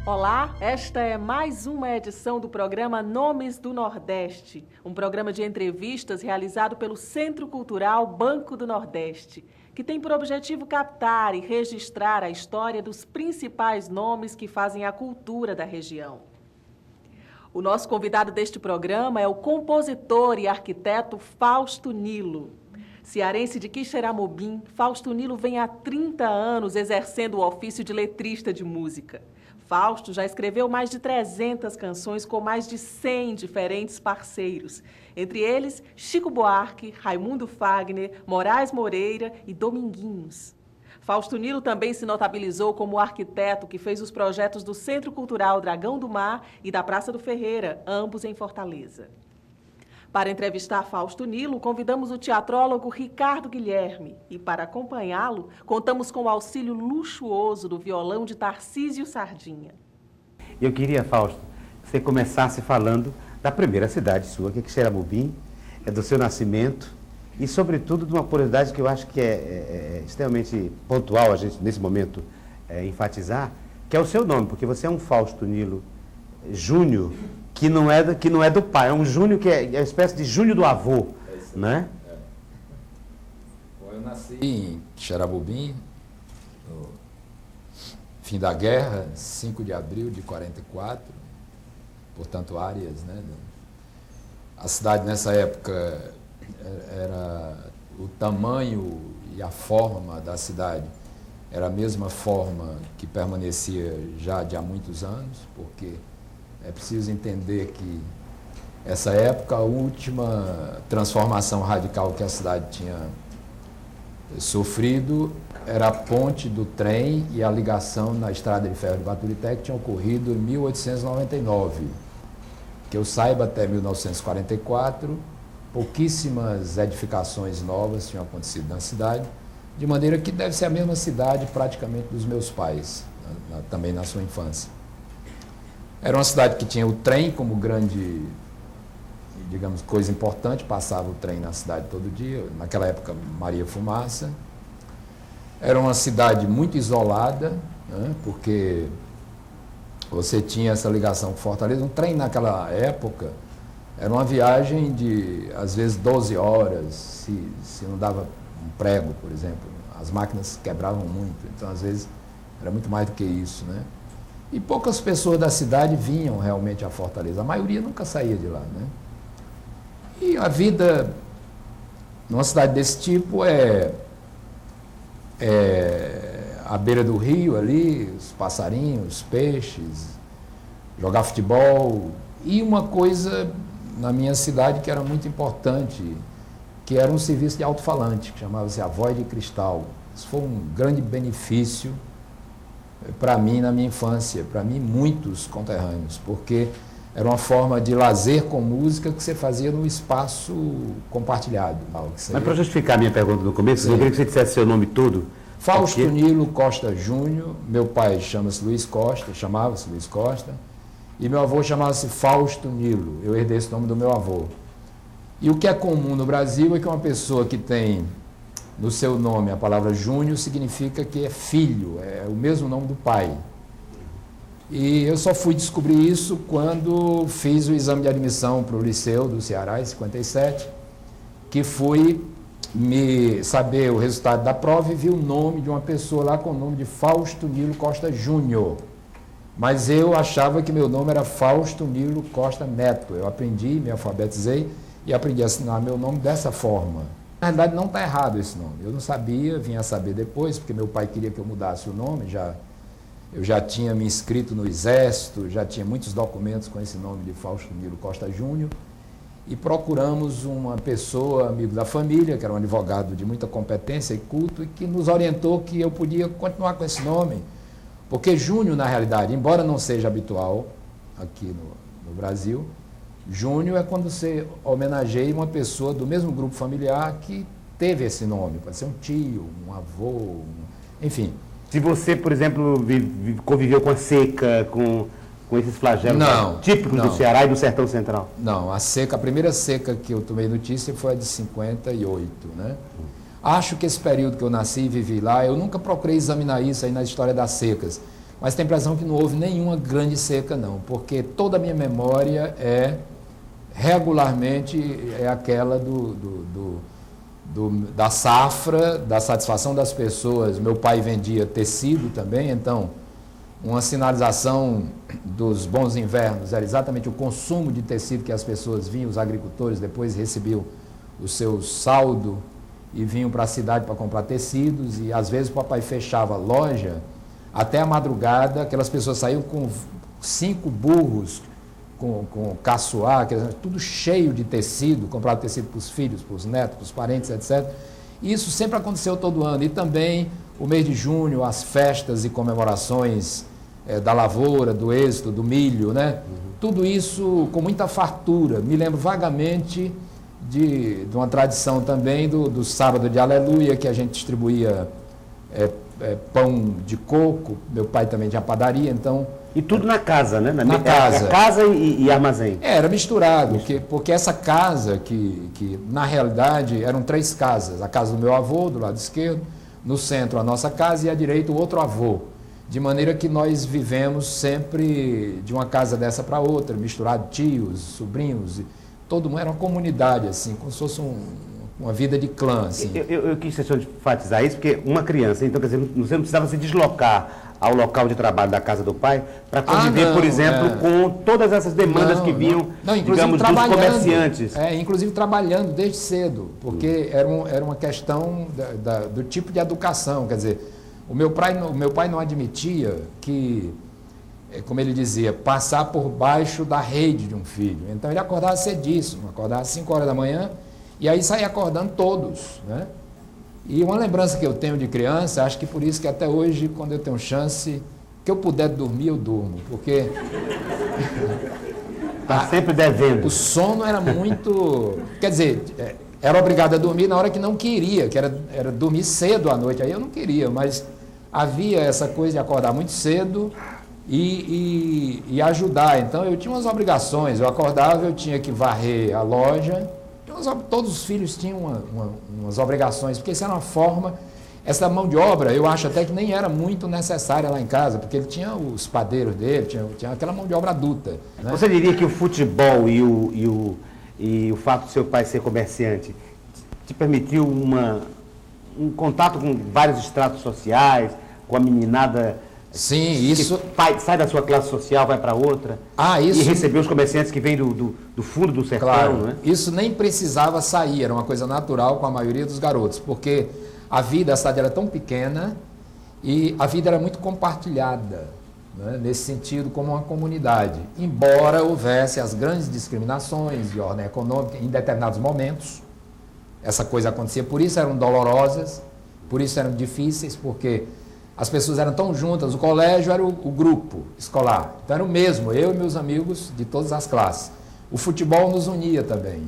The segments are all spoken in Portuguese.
Olá, esta é mais uma edição do programa Nomes do Nordeste, um programa de entrevistas realizado pelo Centro Cultural Banco do Nordeste, que tem por objetivo captar e registrar a história dos principais nomes que fazem a cultura da região. O nosso convidado deste programa é o compositor e arquiteto Fausto Nilo. Cearense de Quixeramobim, Fausto Nilo vem há 30 anos exercendo o ofício de letrista de música. Fausto já escreveu mais de 300 canções com mais de 100 diferentes parceiros, entre eles Chico Buarque, Raimundo Fagner, Moraes Moreira e Dominguinhos. Fausto Nilo também se notabilizou como arquiteto que fez os projetos do Centro Cultural Dragão do Mar e da Praça do Ferreira, ambos em Fortaleza. Para entrevistar Fausto Nilo, convidamos o teatrólogo Ricardo Guilherme e, para acompanhá-lo, contamos com o auxílio luxuoso do violão de Tarcísio Sardinha. Eu queria, Fausto, que você começasse falando da primeira cidade sua, que é Quixeramobim, do seu nascimento e, sobretudo, de uma curiosidade que eu acho que é extremamente pontual a gente, nesse momento, enfatizar, que é o seu nome, porque você é um Fausto Nilo Júnior, que não é do pai, é um Júnior que é uma espécie de Júnior do avô, né? Bom, eu nasci em Quixeramobim, no fim da guerra, 5 de abril de 44, portanto, áreas, né? A cidade nessa época era o tamanho e a forma da cidade era a mesma forma que permanecia já de há muitos anos, porque é preciso entender que essa época, a última transformação radical que a cidade tinha sofrido era a ponte do trem e a ligação na estrada de ferro de Baturité, que tinha ocorrido em 1899. Que eu saiba, até 1944, pouquíssimas edificações novas tinham acontecido na cidade, de maneira que deve ser a mesma cidade praticamente dos meus pais, também na sua infância. Era uma cidade que tinha o trem como grande, digamos, coisa importante, passava o trem na cidade todo dia, naquela época Maria Fumaça. Era uma cidade muito isolada, né, porque você tinha essa ligação com Fortaleza. Um trem naquela época era uma viagem de, às vezes, 12 horas, se não dava um prego, por exemplo. As máquinas quebravam muito, então, às vezes, era muito mais do que isso, né? E poucas pessoas da cidade vinham realmente a Fortaleza. A maioria nunca saía de lá, né? E a vida numa cidade desse tipo é à beira do rio ali, os passarinhos, os peixes, jogar futebol. E uma coisa na minha cidade que era muito importante, que era um serviço de alto-falante, que chamava-se A Voz de Cristal. Isso foi um grande benefício para mim, na minha infância, para mim, muitos conterrâneos, porque era uma forma de lazer com música que você fazia no espaço compartilhado. Mas para justificar a minha pergunta no começo, eu queria que você dissesse seu nome todo. Fausto Nilo Costa Júnior, meu pai chamava-se Luiz Costa, e meu avô chamava-se Fausto Nilo, eu herdei esse nome do meu avô. E o que é comum no Brasil é que uma pessoa que tem no seu nome a palavra Júnior significa que é filho, é o mesmo nome do pai. E eu só fui descobrir isso quando fiz o exame de admissão para o Liceu do Ceará, em 57, que fui me saber o resultado da prova e vi o nome de uma pessoa lá com o nome de Fausto Nilo Costa Júnior. Mas eu achava que meu nome era Fausto Nilo Costa Neto. Eu aprendi, me alfabetizei e aprendi a assinar meu nome dessa forma. Na verdade, não está errado esse nome. Eu não sabia, vim a saber depois, porque meu pai queria que eu mudasse o nome. Eu já tinha me inscrito no Exército, já tinha muitos documentos com esse nome de Fausto Nilo Costa Júnior. E procuramos uma pessoa, amigo da família, que era um advogado de muita competência e culto, e que nos orientou que eu podia continuar com esse nome. Porque Júnior, na realidade, embora não seja habitual aqui no Brasil, Júnior é quando você homenageia uma pessoa do mesmo grupo familiar que teve esse nome. Pode ser um tio, um avô, enfim. Se você, por exemplo, conviveu com a seca, com esses flagelos típicos do Ceará e do Sertão Central? Não, a primeira seca que eu tomei notícia foi a de 58, né? Acho que esse período que eu nasci e vivi lá, eu nunca procurei examinar isso aí na história das secas, mas tem a impressão que não houve nenhuma grande seca, não, porque toda a minha memória regularmente é aquela da safra, da satisfação das pessoas. Meu pai vendia tecido também, então uma sinalização dos bons invernos era exatamente o consumo de tecido que as pessoas vinham, os agricultores depois recebiam o seu saldo e vinham para a cidade para comprar tecidos, e às vezes o papai fechava a loja até a madrugada, aquelas pessoas saíam com 5 burros, com caçoar, tudo cheio de tecido, compravam tecido para os filhos, para os netos, para os parentes, etc. E isso sempre aconteceu todo ano. E também o mês de junho, as festas e comemorações da lavoura, do êxito, do milho, né? Tudo isso com muita fartura. Me lembro vagamente de uma tradição também do sábado de aleluia, que a gente distribuía pão de coco. Meu pai também tinha padaria, então... E tudo na casa, né? Na casa. Casa e armazém. Era misturado, porque essa casa, que na realidade eram 3 casas. A casa do meu avô, do lado esquerdo, no centro a nossa casa e à direita o outro avô. De maneira que nós vivemos sempre de uma casa dessa para outra, misturado tios, sobrinhos, todo mundo era uma comunidade, assim, como se fosse uma vida de clã. Assim. Eu quis enfatizar isso, porque uma criança, então, quer dizer, você não precisava se deslocar ao local de trabalho da casa do pai para conviver, por exemplo, com todas essas demandas que vinham, digamos, dos comerciantes. Inclusive trabalhando desde cedo, porque era uma questão do tipo de educação. Quer dizer, o meu pai não admitia que, como ele dizia, passar por baixo da rede de um filho. Então ele acordava cedíssimo, acordava às 5 horas da manhã e aí saía acordando todos, né? E uma lembrança que eu tenho de criança, acho que por isso que até hoje, quando eu tenho chance, que eu puder dormir, eu durmo, porque... Está sempre devendo. O sono era muito... Quer dizer, era obrigado a dormir na hora que não queria, que era dormir cedo à noite. Aí eu não queria, mas havia essa coisa de acordar muito cedo e ajudar. Então eu tinha umas obrigações, eu acordava, eu tinha que varrer a loja... Todos os filhos tinham umas obrigações, porque isso era uma forma... Essa mão de obra, eu acho até que nem era muito necessária lá em casa, porque ele tinha os padeiros dele, tinha aquela mão de obra adulta. Né? Você diria que o futebol e o fato de seu pai ser comerciante te permitiu um contato com vários estratos sociais, com a meninada... Sim, isso... sai da sua classe social, vai para outra. Isso... E receber os comerciantes que vêm do fundo do sertão, claro, né? Isso nem precisava sair, era uma coisa natural com a maioria dos garotos, porque a cidade era tão pequena e a vida era muito compartilhada, né? Nesse sentido, como uma comunidade. Embora houvesse as grandes discriminações de ordem econômica em determinados momentos, essa coisa acontecia, por isso eram dolorosas, por isso eram difíceis, porque... As pessoas eram tão juntas, o colégio era o grupo escolar. Então era o mesmo, eu e meus amigos de todas as classes. O futebol nos unia também.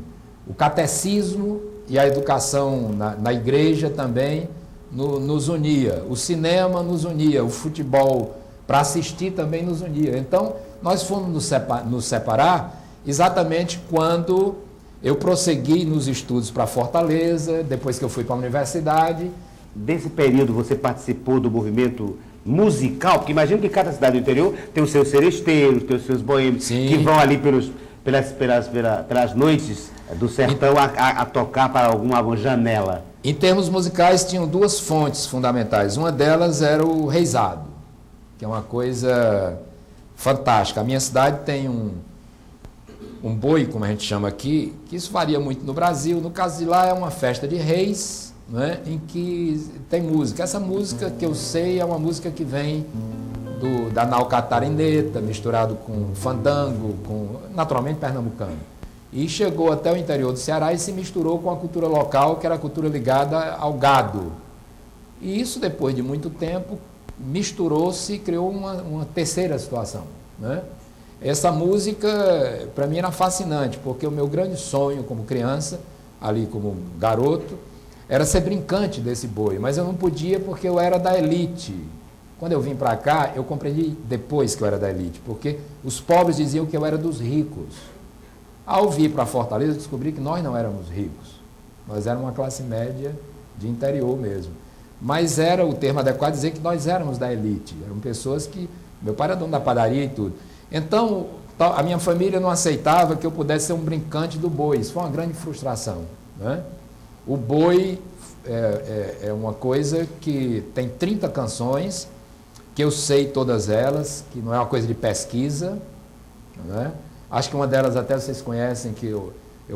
O catecismo e a educação na igreja também nos unia. O cinema nos unia, o futebol para assistir também nos unia. Então nós fomos nos separar exatamente quando eu prossegui nos estudos para Fortaleza, depois que eu fui para a universidade. Desse período você participou do movimento musical? Porque imagino que cada cidade do interior tem os seus seresteiros, tem os seus boêmios, Sim. que vão ali pelas noites do sertão a tocar para alguma janela. Em termos musicais, tinham 2 fontes fundamentais. Uma delas era o reizado, que é uma coisa fantástica. A minha cidade tem um boi, como a gente chama aqui, que isso varia muito no Brasil. No caso de lá, é uma festa de reis, né, em que tem música. Essa música que eu sei é uma música que vem da nau catarineta, misturado com fandango, naturalmente pernambucano. E chegou até o interior do Ceará e se misturou com a cultura local, que era a cultura ligada ao gado. E isso, depois de muito tempo, misturou-se e criou uma terceira situação, né? Essa música, para mim, era fascinante, porque o meu grande sonho como criança, ali como garoto, era ser brincante desse boi, mas eu não podia porque eu era da elite. Quando eu vim para cá, eu compreendi depois que eu era da elite, porque os pobres diziam que eu era dos ricos. Ao vir para Fortaleza, eu descobri que nós não éramos ricos. Nós éramos uma classe média de interior mesmo. mas era o termo adequado dizer que nós éramos da elite. Eram pessoas que... Meu pai era dono da padaria e tudo. Então, a minha família não aceitava que eu pudesse ser um brincante do boi. Isso foi uma grande frustração, né? O boi é uma coisa que tem 30 canções, que eu sei todas elas, que não é uma coisa de pesquisa, né? Acho que uma delas até vocês conhecem, que eu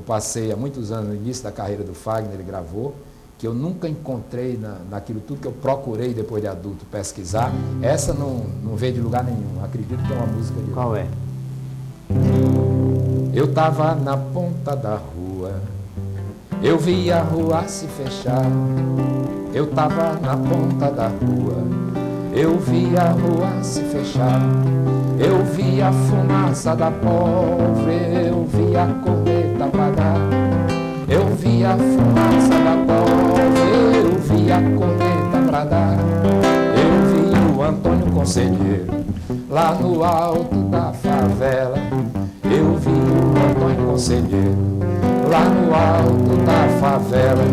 passei há muitos anos, no início da carreira do Fagner, ele gravou, que eu nunca encontrei naquilo tudo que eu procurei depois de adulto pesquisar. Essa não veio de lugar nenhum, acredito que é uma música de... Qual é? Eu estava na ponta da rua, eu vi a rua se fechar. Eu estava na ponta da rua, eu vi a rua se fechar. Eu vi a fumaça da pobre, eu vi a corneta apagar. Eu vi a fumaça da pobre, eu vi a corneta bradar. Eu vi o Antônio Conselheiro lá no alto da favela. Eu vi o Antônio Conselheiro lá no alto da favela,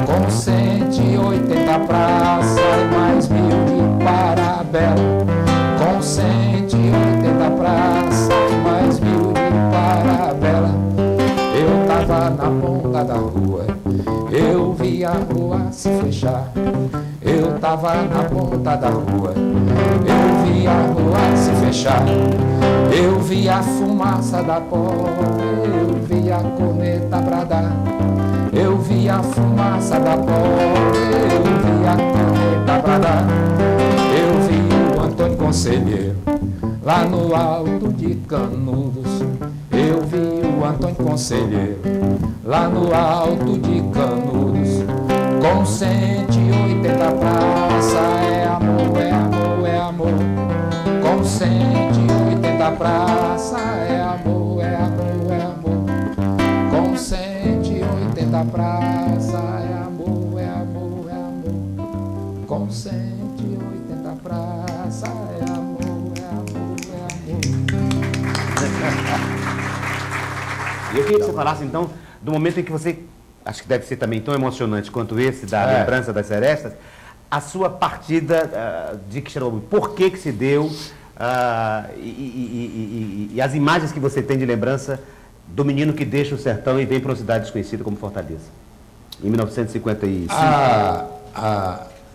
com 180 praças e mais 1000 de Parabela. Com 180 praças e mais 1000 de Parabela. Eu tava na ponta da rua, eu vi a rua se fechar. Eu tava na ponta da rua, eu vi a rua se fechar. Eu vi a fumaça da pobre, eu vi a corneta bradar. Eu vi a fumaça da pobre, eu vi a corneta bradar. Eu vi o Antônio Conselheiro lá no alto de Canudos. Eu vi o Antônio Conselheiro lá no alto de Canudos, com 180 praças. É amor, é amor, é amor. Com 180 praças. É amor, é amor, é amor. Com 180 praças. É amor, é amor, é amor. Com 180 praças. É amor, é amor, é amor. E eu queria que você falasse, então, do momento em que você, acho que deve ser também tão emocionante quanto esse, da lembrança das serestas, a sua partida de Quixeramobim. Por que se deu e as imagens que você tem de lembrança do menino que deixa o sertão e vem para uma cidade desconhecida como Fortaleza, em 1955?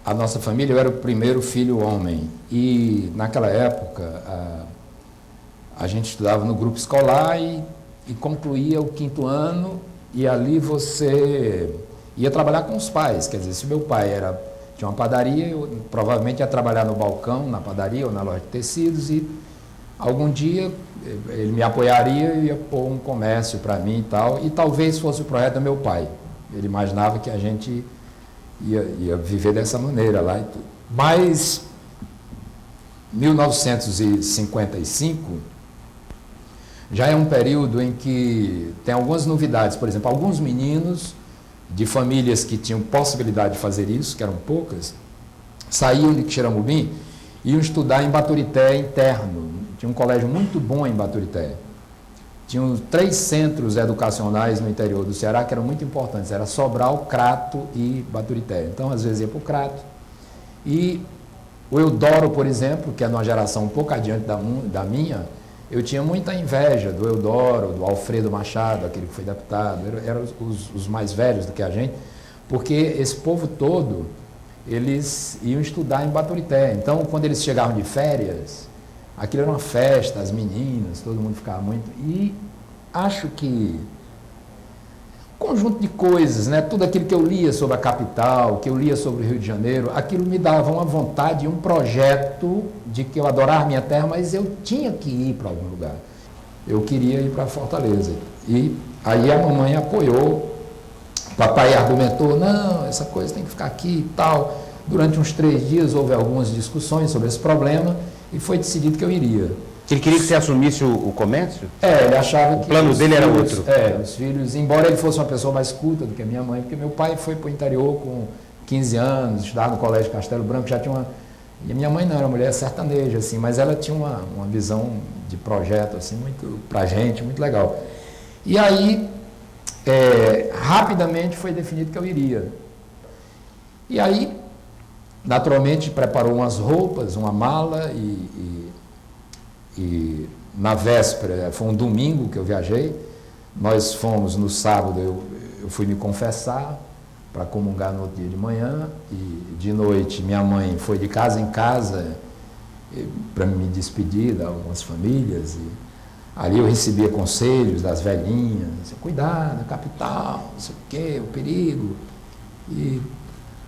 A nossa família, eu era o primeiro filho homem. E, naquela época, a gente estudava no grupo escolar e concluía o 5º ano, e ali você ia trabalhar com os pais. Quer dizer, se meu pai tinha uma padaria, eu provavelmente ia trabalhar no balcão, na padaria ou na loja de tecidos, e algum dia ele me apoiaria e ia pôr um comércio para mim e tal, e talvez fosse o projeto do meu pai. Ele imaginava que a gente ia viver dessa maneira lá e tudo. Mas, 1955... já é um período em que tem algumas novidades. Por exemplo, alguns meninos de famílias que tinham possibilidade de fazer isso, que eram poucas, saíam de Quixeramobim e iam estudar em Baturité interno. Tinha um colégio muito bom em Baturité. Tinham 3 centros educacionais no interior do Ceará que eram muito importantes. Era Sobral, Crato e Baturité. Então, às vezes ia para o Crato. E o Eudoro, por exemplo, que é de uma geração um pouco adiante da minha, eu tinha muita inveja do Eudoro, do Alfredo Machado, aquele que foi deputado, eram os mais velhos do que a gente, porque esse povo todo, eles iam estudar em Baturité. Então, quando eles chegavam de férias, aquilo era uma festa, as meninas, todo mundo ficava muito... E acho que conjunto de coisas, né? Tudo aquilo que eu lia sobre a capital, que eu lia sobre o Rio de Janeiro, aquilo me dava uma vontade, um projeto de que eu adorava minha terra, mas eu tinha que ir para algum lugar. Eu queria ir para Fortaleza. E aí a mamãe apoiou, o papai argumentou, não, essa coisa tem que ficar aqui e tal. Durante uns 3 dias houve algumas discussões sobre esse problema e foi decidido que eu iria. Ele queria que você assumisse o comércio? Ele achava que... O plano dele era outro. Os filhos, embora ele fosse uma pessoa mais culta do que a minha mãe, porque meu pai foi para o interior com 15 anos, estudava no Colégio Castelo Branco, já tinha uma... E a minha mãe não, era uma mulher sertaneja, assim, mas ela tinha uma visão de projeto, assim, muito pra gente, muito legal. E aí, rapidamente foi definido que eu iria. E aí, Naturalmente, preparou umas roupas, uma mala e na véspera, foi um domingo que eu viajei, nós fomos no sábado, eu fui me confessar para comungar no outro dia de manhã e de noite minha mãe foi de casa em casa para me despedir de algumas famílias e ali eu recebia conselhos das velhinhas, cuidado, a capital, não sei o quê, o perigo, e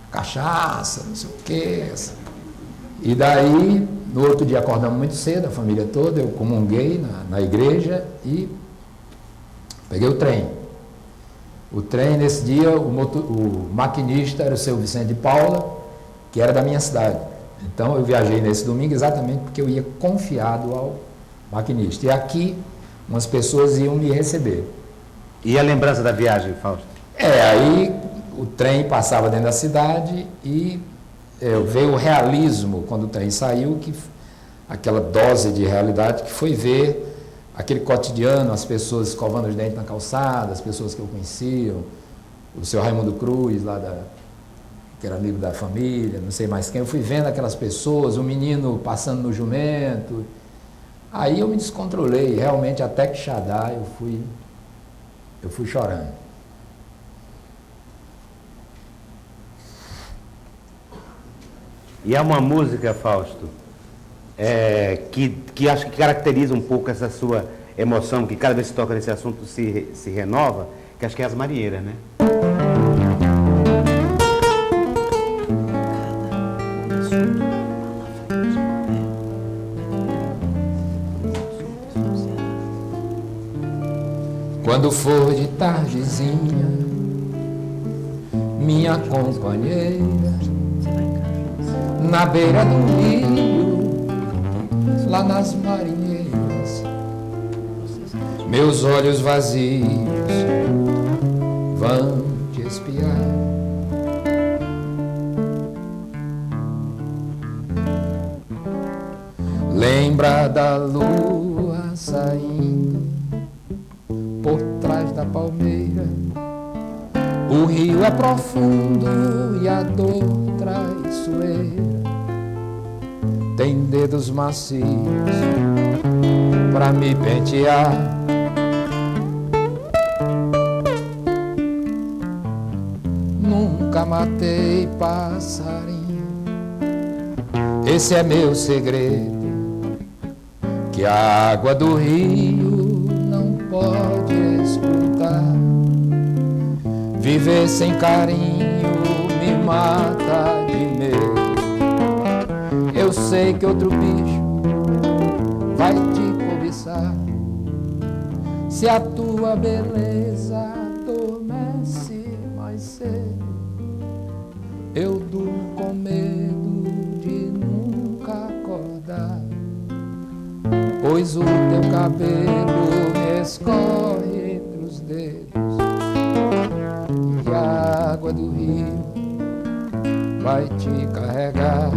cachaça, não sei o quê. E daí, no outro dia acordamos muito cedo, a família toda, eu comunguei na igreja e peguei o trem. O trem, nesse dia, o maquinista era o seu Vicente de Paula, que era da minha cidade. Então eu viajei nesse domingo exatamente porque eu ia confiado ao maquinista. E aqui, umas pessoas iam me receber. E a lembrança da viagem, Fausto? Aí o trem passava dentro da cidade e veio o realismo quando o trem saiu, aquela dose de realidade que foi ver aquele cotidiano, as pessoas escovando os dentes na calçada, as pessoas que eu conhecia, o seu Raimundo Cruz, que era amigo da família, não sei mais quem. Eu fui vendo aquelas pessoas, o menino passando no jumento. Aí eu me descontrolei, realmente até que Xadá eu fui chorando. E há uma música, Fausto, que acho que caracteriza um pouco essa sua emoção, que cada vez que toca nesse assunto se renova, que acho que é As Marinheiras, né? Quando for de tardezinha, minha companheira, na beira do rio, lá nas marinheiras, meus olhos vazios vão te espiar. Lembra da lua saindo por trás da palmeira, o rio é profundo e a dor traiçoeira tem dedos macios pra me pentear. Nunca matei passarinho, esse é meu segredo, que a água do rio não pode escutar. Viver sem carinho me mata de medo. Eu sei que outro bicho vai te cobiçar. Se a tua beleza adormece mais cedo, eu durmo com medo de nunca acordar. Pois o teu cabelo me escorre entre os dedos e a água do rio vai te carregar.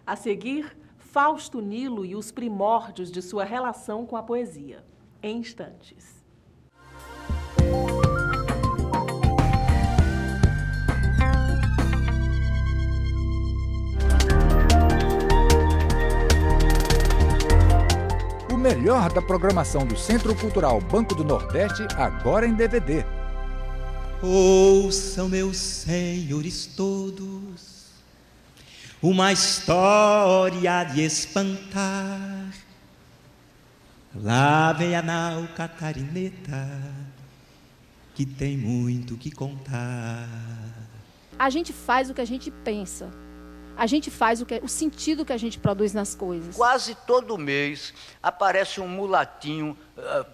A seguir, Fausto Nilo e os primórdios de sua relação com a poesia. Em instantes. O melhor da programação do Centro Cultural Banco do Nordeste, agora em DVD. Ouçam, meus senhores todos, uma história de espantar. Lá vem a nau catarineta, que tem muito que contar. A gente faz o que a gente pensa. a gente faz o sentido que a gente produz nas coisas. Quase todo mês aparece um mulatinho,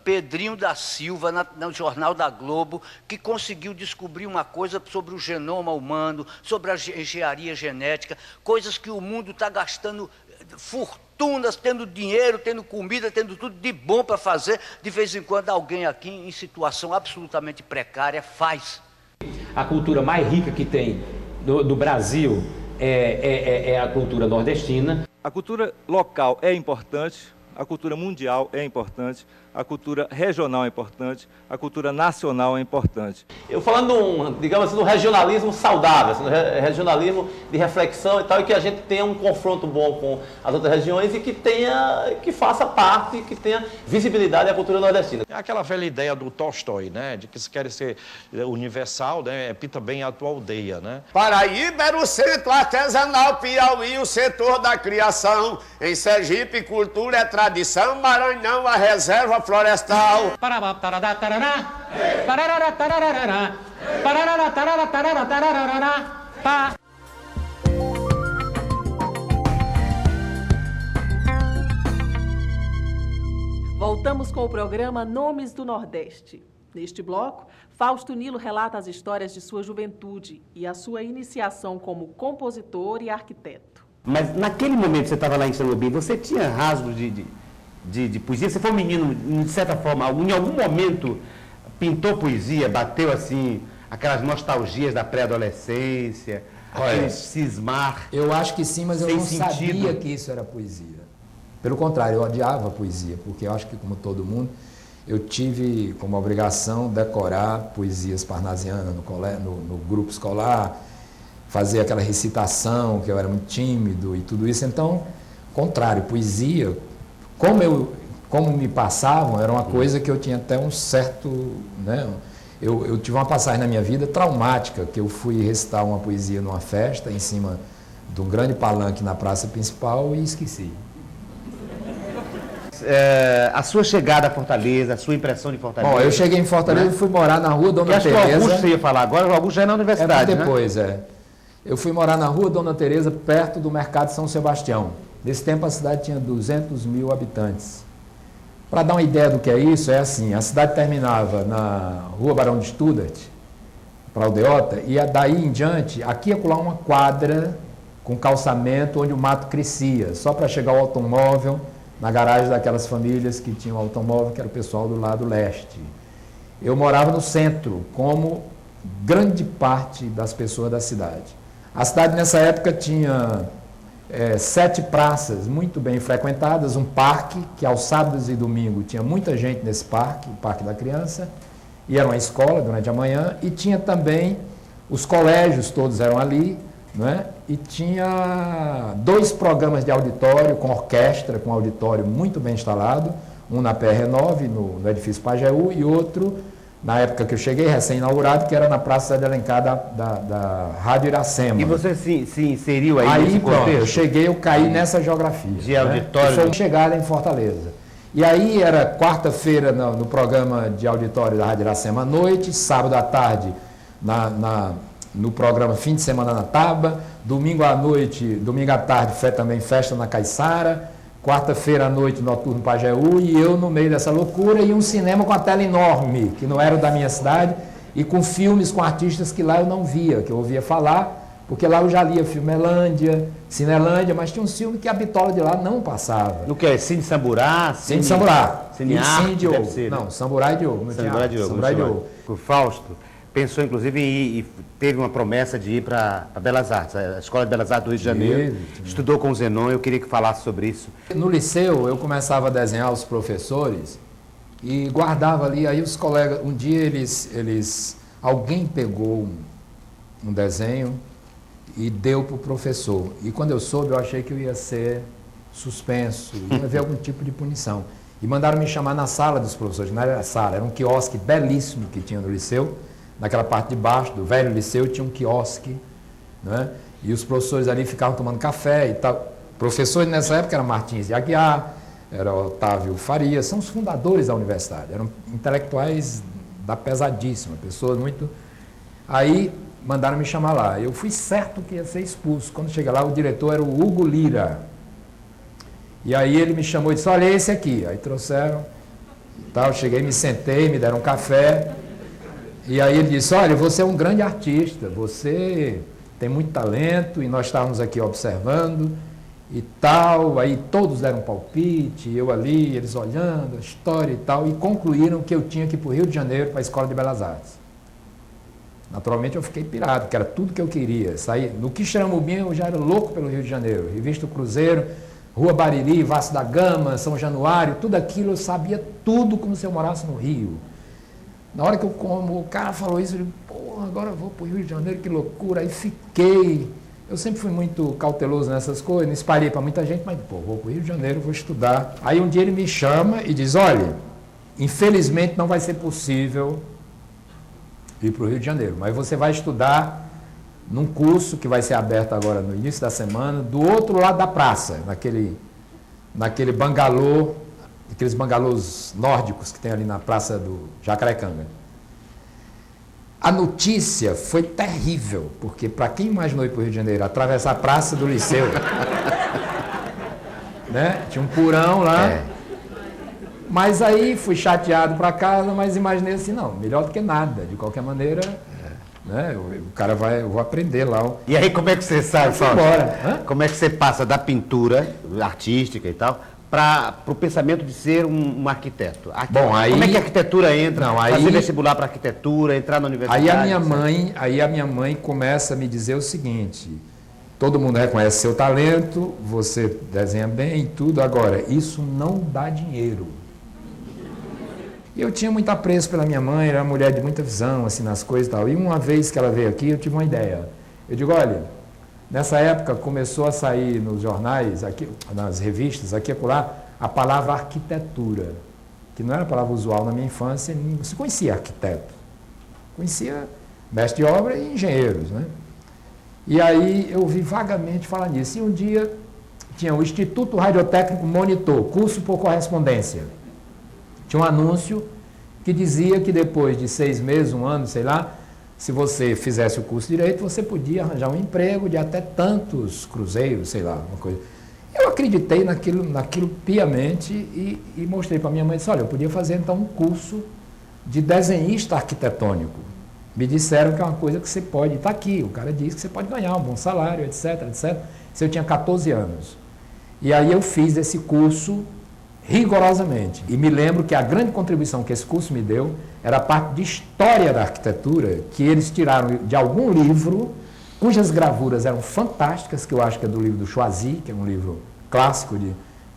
Pedrinho da Silva, no Jornal da Globo, que conseguiu descobrir uma coisa sobre o genoma humano, sobre a engenharia genética, coisas que o mundo está gastando fortunas, tendo dinheiro, tendo comida, tendo tudo de bom para fazer. De vez em quando alguém aqui, em situação absolutamente precária, faz. A cultura mais rica que tem do Brasil é a cultura nordestina. A cultura local é importante, a cultura mundial é importante, a cultura regional é importante, a cultura nacional é importante. Eu falando, digamos assim, do regionalismo saudável, assim, do regionalismo de reflexão e tal, e que a gente tenha um confronto bom com as outras regiões e que faça parte, que tenha visibilidade à cultura nordestina. É aquela velha ideia do Tolstói, né, de que se quer ser universal, né, pinta bem a tua aldeia, né? Paraíba era o centro artesanal, Piauí o setor da criação, em Sergipe cultura é tradição, Maranhão a reserva florestal. Voltamos com o programa Nomes do Nordeste. Neste bloco, Fausto Nilo relata as histórias de sua juventude e a sua iniciação como compositor e arquiteto. Mas naquele momento que você estava lá em Samambaia, você tinha rasgos de poesia? Você foi um menino, de certa forma, em algum momento pintou poesia, bateu assim, aquelas nostalgias da pré-adolescência, aquele cismar? Eu acho que sim, mas eu não sabia que isso era poesia. Pelo contrário, eu odiava a poesia, porque eu acho que, como todo mundo, eu tive como obrigação decorar poesias parnasianas no grupo escolar, fazer aquela recitação, que eu era muito tímido e tudo isso. Então, contrário, poesia, como me passavam, era uma coisa que eu tinha até um certo... Né, eu tive uma passagem na minha vida traumática, que eu fui recitar uma poesia numa festa, em cima de um grande palanque na praça principal, e esqueci. A sua chegada a Fortaleza, a sua impressão de Fortaleza? Bom, eu cheguei em Fortaleza e fui morar na rua Dona Teresa. Acho que o Augusto você ia falar agora, o Augusto já é na universidade, depois, né? Eu fui morar na rua Dona Teresa, perto do Mercado São Sebastião. Nesse tempo a cidade tinha 200 mil habitantes. Para dar uma ideia do que é isso, é assim, a cidade terminava na rua Barão de Studart, para Aldeota, e daí em diante, aqui ia colar uma quadra com calçamento onde o mato crescia, só para chegar ao automóvel, na garagem daquelas famílias que tinham automóvel, que era o pessoal do lado leste. Eu morava no centro, como grande parte das pessoas da cidade. A cidade nessa época tinha 7 praças muito bem frequentadas, um parque, que aos sábados e domingos tinha muita gente nesse parque, o Parque da Criança, e era uma escola durante a manhã, e tinha também os colégios, todos eram ali, não é? E tinha 2 programas de auditório com orquestra, com auditório muito bem instalado, um na PR9, no edifício Pajeú, e outro, na época que eu cheguei, recém-inaugurado, que era na Praça de Alencar da Rádio Iracema. E você se inseriu aí nesse contexto? Eu cheguei, eu caí nessa geografia. De auditório? Foi uma chegada em Fortaleza. E aí era quarta-feira no programa de auditório da Rádio Iracema à noite, sábado à tarde no programa Fim de Semana na Taba, domingo à tarde também festa na Caiçara, quarta-feira à noite noturno Pajeú, e eu no meio dessa loucura, e um cinema com a tela enorme, que não era da minha cidade, e com filmes com artistas que lá eu não via, que eu ouvia falar, porque lá eu já lia Filmelândia, Cinelândia, mas tinha um filme que a bitola de lá não passava. No que é? Cine Samburá? Cine Samburá. Cine Arte, Diogo. Ser, não, Samburá e Diogo. Samburá e Diogo. O Fausto pensou, inclusive, e teve uma promessa de ir para Belas Artes, a Escola de Belas Artes do Rio de Janeiro. Estudou com o Zenon, eu queria que falasse sobre isso. No liceu, eu começava a desenhar os professores e guardava ali, aí os colegas, um dia alguém pegou um desenho e deu para o professor. E quando eu soube, eu achei que eu ia ser suspenso, ia haver algum tipo de punição. E mandaram me chamar na sala dos professores, não era a sala, era um quiosque belíssimo que tinha no liceu. Naquela parte de baixo do velho liceu tinha um quiosque, né? E os professores ali ficavam tomando café e tal. Professores nessa época eram Martins de Aguiar, era Otávio Faria, são os fundadores da universidade, eram intelectuais da pesadíssima, pessoas muito... Aí mandaram me chamar lá. Eu fui certo que ia ser expulso. Quando cheguei lá, o diretor era o Hugo Lira. E aí ele me chamou e disse, olha, esse aqui. Aí trouxeram, tal, cheguei, me sentei, me deram um café. E aí ele disse, olha, você é um grande artista, você tem muito talento, e nós estávamos aqui observando e tal. Aí todos deram um palpite, eu ali, eles olhando a história e tal, e concluíram que eu tinha que ir para o Rio de Janeiro, para a Escola de Belas Artes. Naturalmente eu fiquei pirado, que era tudo que eu queria. Sair, no Quixeramobim eu já era louco pelo Rio de Janeiro. Revista Cruzeiro, Rua Bariri, Vasco da Gama, São Januário, tudo aquilo eu sabia tudo como se eu morasse no Rio. Na hora que o cara falou isso, eu disse, pô, agora eu vou para o Rio de Janeiro, que loucura. Aí fiquei. Eu sempre fui muito cauteloso nessas coisas, não espalhei para muita gente, mas pô, vou para o Rio de Janeiro, vou estudar. Aí um dia ele me chama e diz, olha, infelizmente não vai ser possível ir para o Rio de Janeiro, mas você vai estudar num curso que vai ser aberto agora no início da semana, do outro lado da praça, naquele bangalô, aqueles bangalôs nórdicos que tem ali na praça do Jacarecanga. A notícia foi terrível, porque para quem imaginou ir para o Rio de Janeiro, atravessar a praça do Liceu, né? Tinha um porão lá, mas aí fui chateado para casa, mas imaginei assim, não, melhor do que nada, de qualquer maneira, né? O cara eu vou aprender lá. E aí como é que você sabe, Fausto? Embora. Como é que você passa da pintura artística e tal para o pensamento de ser um arquiteto? Bom, aí, como é que a arquitetura entra? Não, aí, fazer vestibular para arquitetura, entrar na universidade? Aí a minha mãe começa a me dizer o seguinte, todo mundo reconhece seu talento, você desenha bem e tudo, agora, isso não dá dinheiro. E eu tinha muito apreço pela minha mãe, era uma mulher de muita visão assim, nas coisas e tal. E uma vez que ela veio aqui, eu tive uma ideia. Eu digo, olha, nessa época começou a sair nos jornais, aqui, nas revistas, aqui e acolá, a palavra arquitetura, que não era a palavra usual na minha infância, não se conhecia arquiteto. Conhecia mestre de obra e engenheiros, né? E aí eu ouvi vagamente falar nisso. E um dia tinha o Instituto Radiotécnico Monitor, curso por correspondência. Tinha um anúncio que dizia que depois de 6 meses, 1 ano, sei lá, se você fizesse o curso de Direito, você podia arranjar um emprego de até tantos cruzeiros, sei lá, uma coisa. Eu acreditei naquilo piamente e mostrei para minha mãe, disse, olha, eu podia fazer então um curso de desenhista arquitetônico. Me disseram que é uma coisa que você pode, está aqui, o cara disse que você pode ganhar um bom salário, etc, etc. Isso eu tinha 14 anos. E aí eu fiz esse curso rigorosamente. E me lembro que a grande contribuição que esse curso me deu era a parte de história da arquitetura, que eles tiraram de algum livro, cujas gravuras eram fantásticas, que eu acho que é do livro do Choisy, que é um livro clássico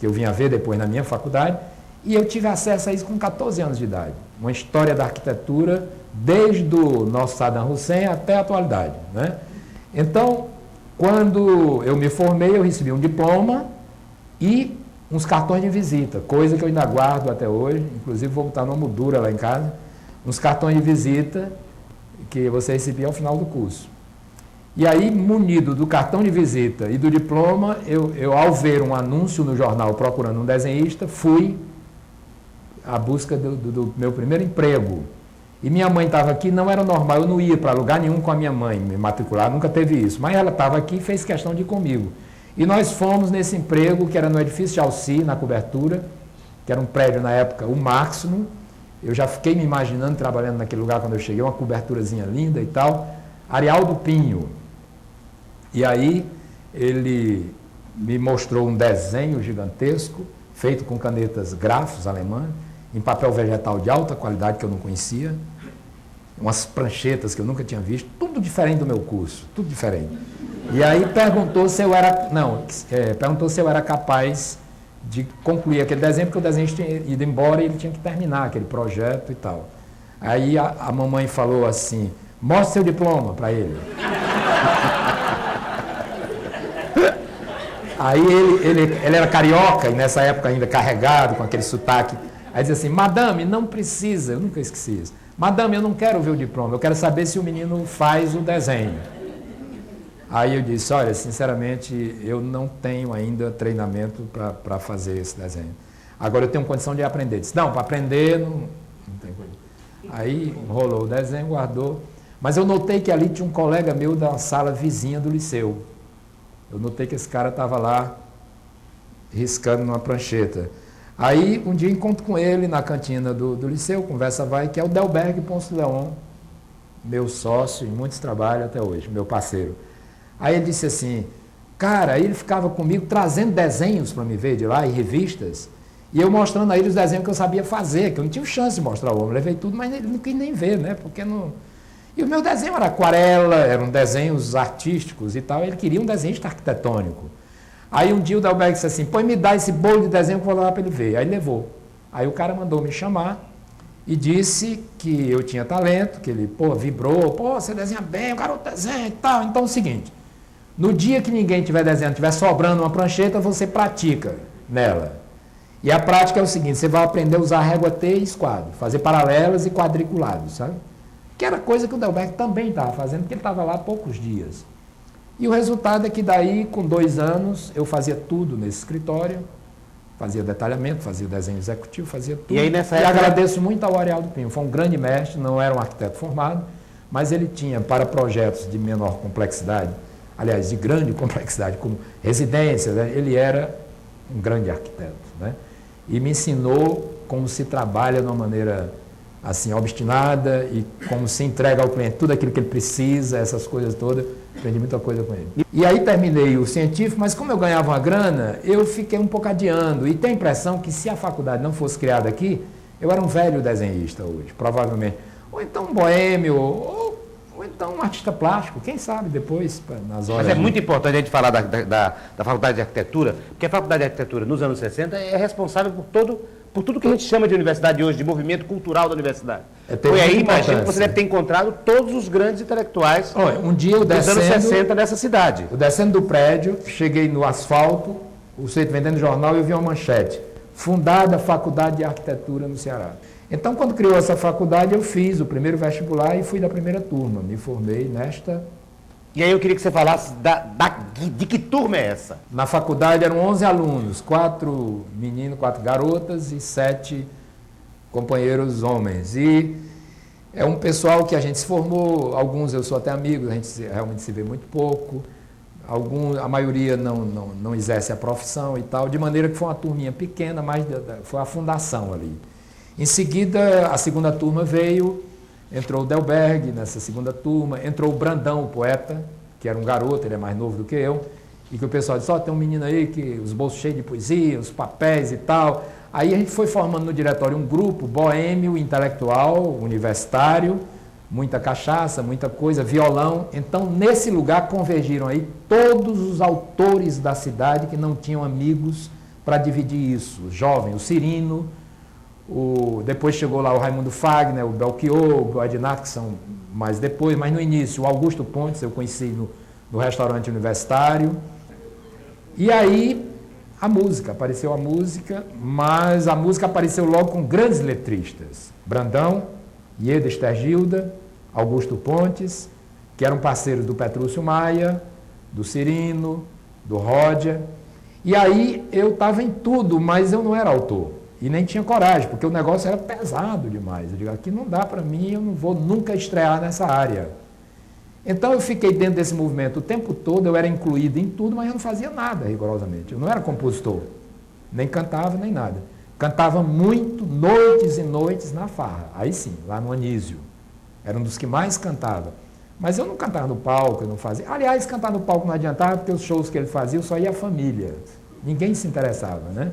que eu vim a ver depois na minha faculdade, e eu tive acesso a isso com 14 anos de idade. Uma história da arquitetura desde o nosso Saddam Hussein até a atualidade, né? Então, quando eu me formei, eu recebi um diploma e uns cartões de visita, coisa que eu ainda guardo até hoje, inclusive vou botar numa moldura lá em casa, uns cartões de visita que você recebia ao final do curso. E aí, munido do cartão de visita e do diploma, eu ao ver um anúncio no jornal procurando um desenhista, fui à busca do meu primeiro emprego. E minha mãe estava aqui, não era normal, eu não ia para lugar nenhum com a minha mãe, me matricular, nunca teve isso. Mas ela estava aqui e fez questão de ir comigo. E nós fomos nesse emprego, que era no edifício de Alci, na cobertura, que era um prédio na época, o Máximo. Eu já fiquei me imaginando trabalhando naquele lugar quando eu cheguei, uma coberturazinha linda e tal. Arialdo Pinho. E aí ele me mostrou um desenho gigantesco, feito com canetas grafos alemãs, em papel vegetal de alta qualidade que eu não conhecia, umas pranchetas que eu nunca tinha visto, tudo diferente do meu curso, tudo diferente. E aí perguntou se eu era capaz de concluir aquele desenho, porque o desenho tinha ido embora e ele tinha que terminar aquele projeto e tal. Aí a mamãe falou assim, mostre seu diploma para ele. Aí ele era carioca e nessa época ainda carregado, com aquele sotaque. Aí dizia assim, madame, não precisa, eu nunca esqueci isso. Madame, eu não quero ver o diploma, eu quero saber se o menino faz o desenho. Aí eu disse, olha, sinceramente, eu não tenho ainda treinamento para fazer esse desenho. Agora eu tenho condição de aprender. Disse, não, para aprender não tem coisa. Aí rolou o desenho, guardou. Mas eu notei que ali tinha um colega meu da sala vizinha do liceu. Eu notei que esse cara estava lá riscando numa prancheta. Aí, um dia encontro com ele na cantina do liceu, conversa vai, que é o Delberg Ponce de Leon, meu sócio em muitos trabalhos até hoje, meu parceiro. Aí ele disse assim, cara, ele ficava comigo trazendo desenhos para me ver de lá, e revistas, e eu mostrando a ele os desenhos que eu sabia fazer, que eu não tive chance de mostrar ao homem, levei tudo, mas ele não quis nem ver, né, porque não... E o meu desenho era aquarela, eram desenhos artísticos e tal, ele queria um desenhista arquitetônico. Aí um dia o Delberg disse assim, pô, me dá esse bolo de desenho que eu vou levar para ele ver. Aí levou. Aí o cara mandou me chamar e disse que eu tinha talento, que ele, pô, vibrou, pô, você desenha bem, o garoto desenha e tal. Então é o seguinte, no dia que ninguém estiver desenhando, estiver sobrando uma prancheta, você pratica nela. E a prática é o seguinte, você vai aprender a usar régua T e esquadro, fazer paralelas e quadriculados, sabe? Que era coisa que o Delberg também estava fazendo, porque ele estava lá há poucos dias. E o resultado é que daí, com 2 anos, eu fazia tudo nesse escritório, fazia detalhamento, fazia desenho executivo, fazia tudo. E aí nessa época... agradeço muito ao Arialdo Pinho, foi um grande mestre, não era um arquiteto formado, mas ele tinha para projetos de menor complexidade, aliás, de grande complexidade, como residências, né? Ele era um grande arquiteto, né? E me ensinou como se trabalha de uma maneira assim, obstinada e como se entrega ao cliente tudo aquilo que ele precisa, essas coisas todas. Aprendi muita coisa com ele. E aí terminei o científico, mas como eu ganhava uma grana, eu fiquei um pouco adiando. E tenho a impressão que se a faculdade não fosse criada aqui, eu era um velho desenhista hoje, provavelmente. Ou então um boêmio, ou então um artista plástico, quem sabe depois, nas horas... Mas é muito importante a gente falar da Faculdade de Arquitetura, porque a Faculdade de Arquitetura, nos anos 60, é responsável por tudo que a gente chama de universidade hoje, de movimento cultural da universidade. Foi aí, imagino que você deve ter encontrado todos os grandes intelectuais um dia eu dos anos 60 nessa cidade. Eu descendo do prédio, cheguei no asfalto, o sujeito vendendo jornal, e eu vi uma manchete. Fundada a Faculdade de Arquitetura no Ceará. Então, quando criou essa faculdade, eu fiz o primeiro vestibular e fui da primeira turma. Me formei nesta... E aí eu queria que você falasse de que turma é essa? Na faculdade eram 11 alunos, 4 meninos, 4 garotas e 7 companheiros homens. E é um pessoal que a gente se formou, alguns eu sou até amigo, a gente realmente se vê muito pouco, a maioria não exerce a profissão e tal, de maneira que foi uma turminha pequena, mas foi a fundação ali. Em seguida, a segunda turma veio... Entrou o Delberg nessa segunda turma, entrou o Brandão, o poeta, que era um garoto, ele é mais novo do que eu, e que o pessoal disse, tem um menino aí que os bolsos cheios de poesia, os papéis e tal. Aí a gente foi formando no diretório um grupo boêmio, intelectual, universitário, muita cachaça, muita coisa, violão. Então, nesse lugar convergiram aí todos os autores da cidade que não tinham amigos para dividir isso. O jovem, o Cirino, depois chegou lá o Raimundo Fagner, o Belchior, o Adinato, que são mais depois, mas no início, o Augusto Pontes, eu conheci no restaurante universitário. E aí, apareceu a música, mas a música apareceu logo com grandes letristas. Brandão, Ieda Estergilda, Augusto Pontes, que eram parceiros do Petrúcio Maia, do Cirino, do Roger. E aí eu estava em tudo, mas eu não era autor. E nem tinha coragem, porque o negócio era pesado demais. Eu digo, aqui não dá para mim, eu não vou nunca estrear nessa área. Então eu fiquei dentro desse movimento o tempo todo, eu era incluído em tudo, mas eu não fazia nada rigorosamente. Eu não era compositor, nem cantava, nem nada. Cantava muito, noites e noites na farra. Aí sim, lá no Anísio. Era um dos que mais cantava. Mas eu não cantava no palco, eu não fazia. Aliás, cantar no palco não adiantava, porque os shows que ele fazia só ia a família. Ninguém se interessava, né?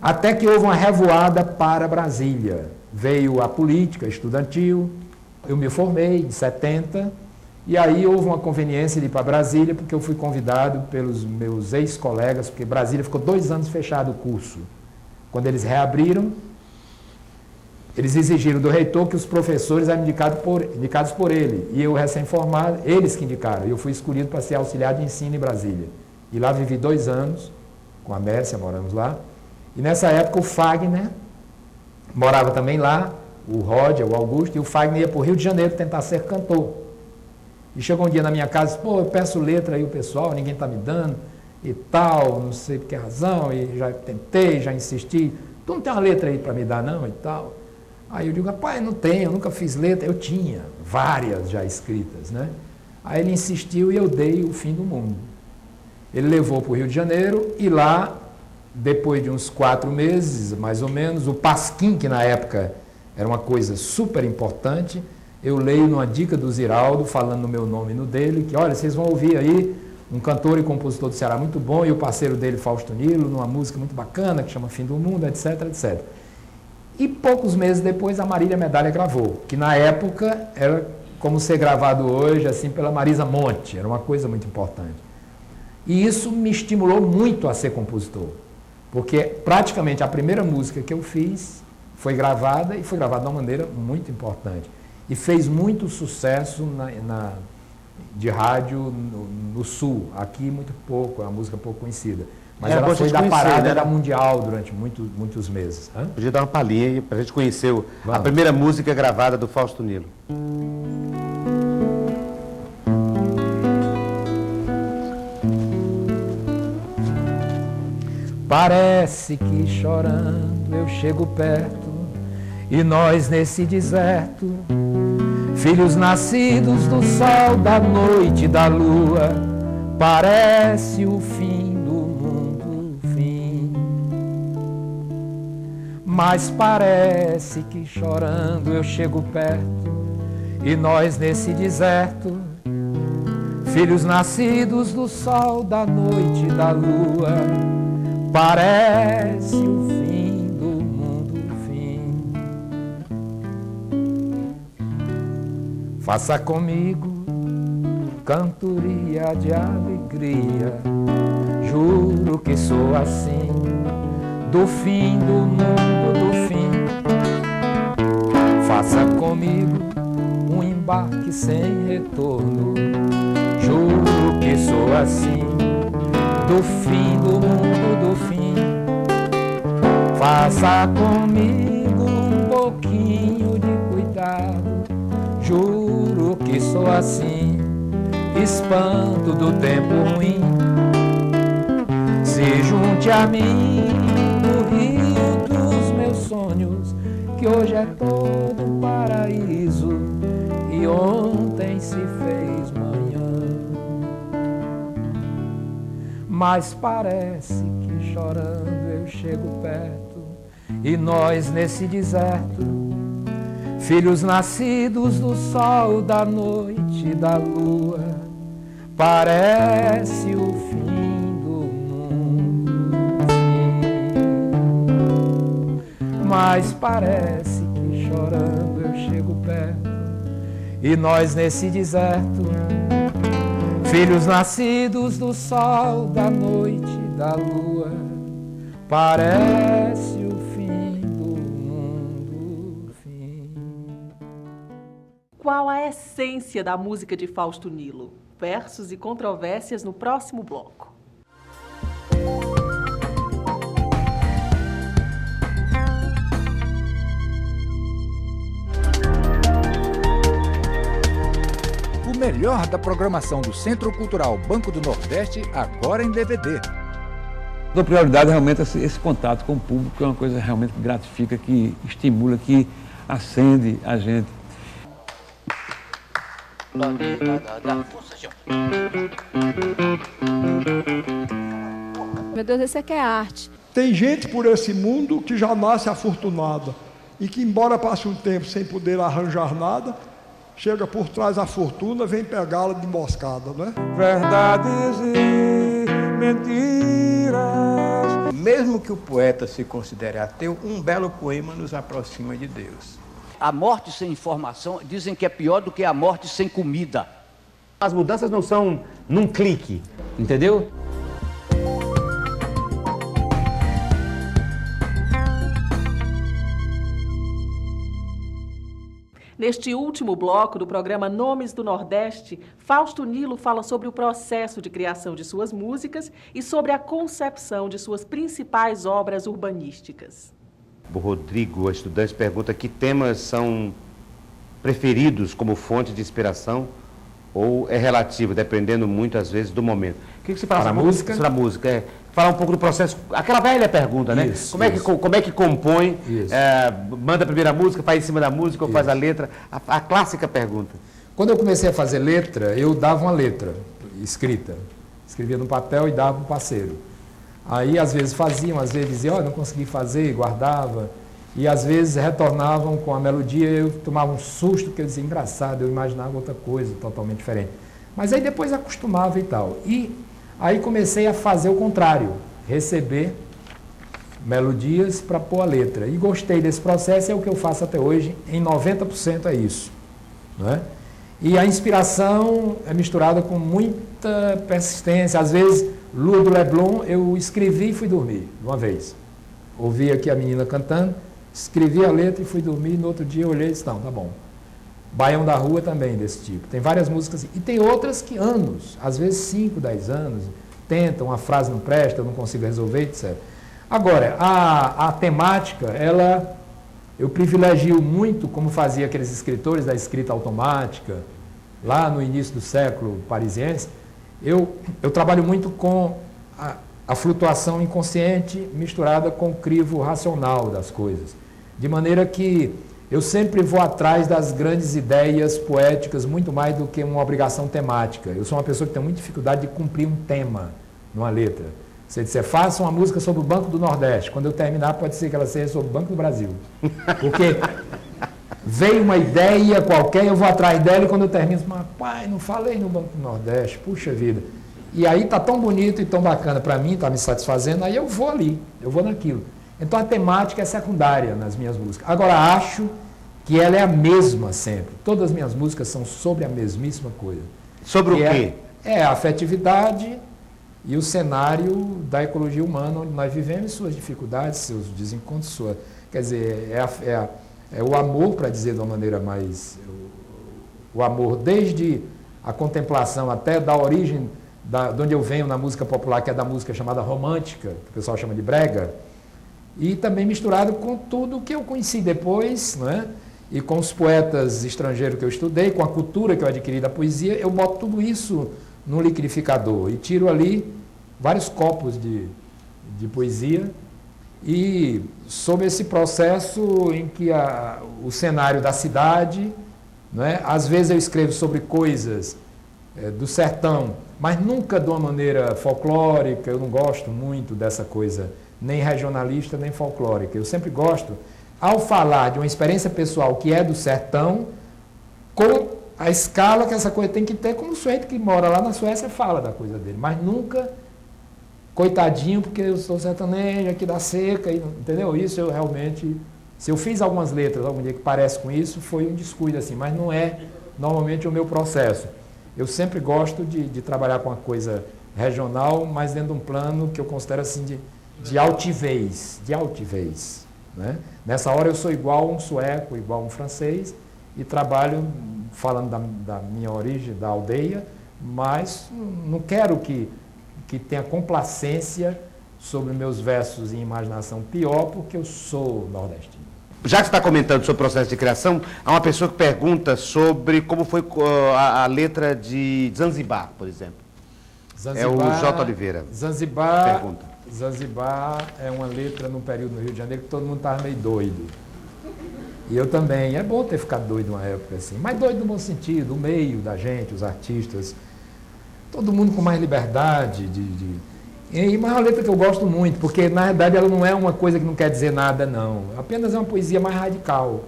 Até que houve uma revoada para Brasília. Veio a política estudantil, eu me formei em 70, e aí houve uma conveniência de ir para Brasília, porque eu fui convidado pelos meus ex-colegas, porque Brasília ficou 2 anos fechado o curso. Quando eles reabriram, eles exigiram do reitor que os professores eram indicados por ele. E eu, recém-formado, eles que indicaram. Eu fui escolhido para ser auxiliar de ensino em Brasília. E lá vivi 2 anos, com a Mércia, moramos lá. E nessa época o Fagner morava também lá, o Roger, o Augusto, e o Fagner ia para o Rio de Janeiro tentar ser cantor. E chegou um dia na minha casa e disse, eu peço letra aí o pessoal, ninguém está me dando e tal, não sei por que razão, e já tentei, já insisti, tu não tem uma letra aí para me dar não e tal. Aí eu digo, rapaz, não tenho, eu nunca fiz letra. Eu tinha várias já escritas, né? Aí ele insistiu e eu dei O Fim do Mundo. Ele levou para o Rio de Janeiro e lá, depois de uns 4 meses, mais ou menos, o Pasquim, que na época era uma coisa super importante, eu leio numa dica do Ziraldo, falando no meu nome e no dele, que olha, vocês vão ouvir aí um cantor e compositor do Ceará muito bom, e o parceiro dele, Fausto Nilo, numa música muito bacana, que chama Fim do Mundo, etc, etc. E poucos meses depois a Marília Medalha gravou, que na época era como ser gravado hoje, assim, pela Marisa Monte, era uma coisa muito importante. E isso me estimulou muito a ser compositor, porque praticamente a primeira música que eu fiz foi gravada, e foi gravada de uma maneira muito importante. E fez muito sucesso de rádio no Sul, aqui muito pouco, é uma música pouco conhecida. Mas ela foi da parada, era mundial durante muitos meses. Hã? Podia dar uma palhinha aí para a gente conhecer a primeira música gravada do Fausto Nilo. Parece que chorando eu chego perto, e nós nesse deserto, filhos nascidos do sol, da noite e da lua, parece o fim do mundo, fim. Mas parece que chorando eu chego perto, e nós nesse deserto, filhos nascidos do sol, da noite e da lua, parece o fim do mundo, fim. Faça comigo cantoria de alegria, juro que sou assim, do fim do mundo, do fim. Faça comigo um embarque sem retorno, juro que sou assim, do fim do mundo, do fim. Faça comigo um pouquinho de cuidado, juro que sou assim, espanto do tempo ruim. Se junte a mim no rio dos meus sonhos, que hoje é todo um paraíso e ontem se fez manhã. Mas parece que chorando eu chego perto, e nós nesse deserto, filhos nascidos do sol, da noite e da lua, parece o fim do mundo, fim. Mas parece que chorando eu chego perto, e nós nesse deserto, filhos nascidos do sol, da noite e da lua, parece o fim do mundo, fim. Qual a essência da música de Fausto Nilo? Versos e controvérsias no próximo bloco. O melhor da programação do Centro Cultural Banco do Nordeste, agora em DVD. Dou prioridade realmente a esse contato com o público, que é uma coisa realmente que gratifica, que estimula, que acende a gente. Meu Deus, esse aqui é arte. Tem gente por esse mundo que já nasce afortunada e que, embora passe um tempo sem poder arranjar nada, chega por trás a fortuna, vem pegá-la de emboscada, né? Verdades e mentiras. Mesmo que o poeta se considere ateu, um belo poema nos aproxima de Deus. A morte sem informação, dizem que é pior do que a morte sem comida. As mudanças não são num clique, entendeu? Neste último bloco do programa Nomes do Nordeste, Fausto Nilo fala sobre o processo de criação de suas músicas e sobre a concepção de suas principais obras urbanísticas. O Rodrigo, estudante, pergunta que temas são preferidos como fonte de inspiração ou é relativo, dependendo muito, às vezes, do momento. O que você fala para a música? Sobre a música, falar um pouco do processo, aquela velha pergunta, né? Isso, como é que compõe, manda a primeira música, faz em cima da música ou faz a letra, a clássica pergunta. Quando eu comecei a fazer letra, eu dava uma letra escrita, escrevia no papel e dava para o parceiro. Aí às vezes faziam, às vezes diziam, não consegui fazer, guardava, e às vezes retornavam com a melodia, eu tomava um susto, porque eu dizia, engraçado, eu imaginava outra coisa totalmente diferente. Mas aí depois acostumava e tal. E aí comecei a fazer o contrário, receber melodias para pôr a letra. E gostei desse processo, é o que eu faço até hoje, em 90% é isso. Não é? E a inspiração é misturada com muita persistência. Às vezes, Lua do Leblon, eu escrevi e fui dormir, de uma vez. Ouvi aqui a menina cantando, escrevi a letra e fui dormir, no outro dia eu olhei e disse, não, tá bom. Baião da Rua também desse tipo. Tem várias músicas, e tem outras que anos, às vezes 5, 10 anos, tentam, uma frase não presta, eu não consigo resolver, etc. Agora, a temática, eu privilegio muito, como fazia aqueles escritores da escrita automática, lá no início do século parisiense, eu trabalho muito com a flutuação inconsciente misturada com o crivo racional das coisas. De maneira que eu sempre vou atrás das grandes ideias poéticas, muito mais do que uma obrigação temática. Eu sou uma pessoa que tem muita dificuldade de cumprir um tema numa letra. Você disser, faça uma música sobre o Banco do Nordeste. Quando eu terminar, pode ser que ela seja sobre o Banco do Brasil. Porque veio uma ideia qualquer, eu vou atrás dela e quando eu termino, mas pai, não falei no Banco do Nordeste, puxa vida. E aí está tão bonito e tão bacana para mim, está me satisfazendo, aí eu vou ali, eu vou naquilo. Então a temática é secundária nas minhas músicas. Agora acho que ela é a mesma sempre. Todas as minhas músicas são sobre a mesmíssima coisa. Sobre o quê? É a afetividade e o cenário da ecologia humana, onde nós vivemos, suas dificuldades, seus desencontros, quer dizer, é o amor, para dizer de uma maneira mais... O amor desde a contemplação até da origem, de onde eu venho na música popular, que é da música chamada romântica, que o pessoal chama de brega, e também misturado com tudo que eu conheci depois, não é? E com os poetas estrangeiros que eu estudei, com a cultura que eu adquiri da poesia, eu boto tudo isso num liquidificador e tiro ali vários copos de poesia e sobre esse processo em que o cenário da cidade, não é? Às vezes eu escrevo sobre coisas do sertão, mas nunca de uma maneira folclórica, eu não gosto muito dessa coisa, nem regionalista, nem folclórica. Eu sempre gosto, ao falar de uma experiência pessoal que é do sertão, com a escala que essa coisa tem que ter, como o sujeito que mora lá na Suécia fala da coisa dele, mas nunca coitadinho, porque eu sou sertanejo aqui da seca, entendeu? Isso eu realmente, se eu fiz algumas letras algum dia que parece com isso, foi um descuido assim, mas não é normalmente o meu processo. Eu sempre gosto de trabalhar com uma coisa regional, mas dentro de um plano que eu considero assim de altivez, né? Nessa hora eu sou igual um sueco, igual um francês, e trabalho falando da minha origem, da aldeia, mas não quero que tenha complacência sobre meus versos em imaginação pior, porque eu sou nordestino. Já que você está comentando sobre o processo de criação, há uma pessoa que pergunta sobre como foi a letra de Zanzibar, por exemplo. Zanzibar, é o J. Oliveira. Zanzibar é uma letra num período no Rio de Janeiro que todo mundo estava meio doido. E eu também. É bom ter ficado doido numa época assim. Mas doido no bom sentido, o meio da gente, os artistas. Todo mundo com mais liberdade. Mas é uma letra que eu gosto muito, porque na verdade ela não é uma coisa que não quer dizer nada, não. Apenas é uma poesia mais radical.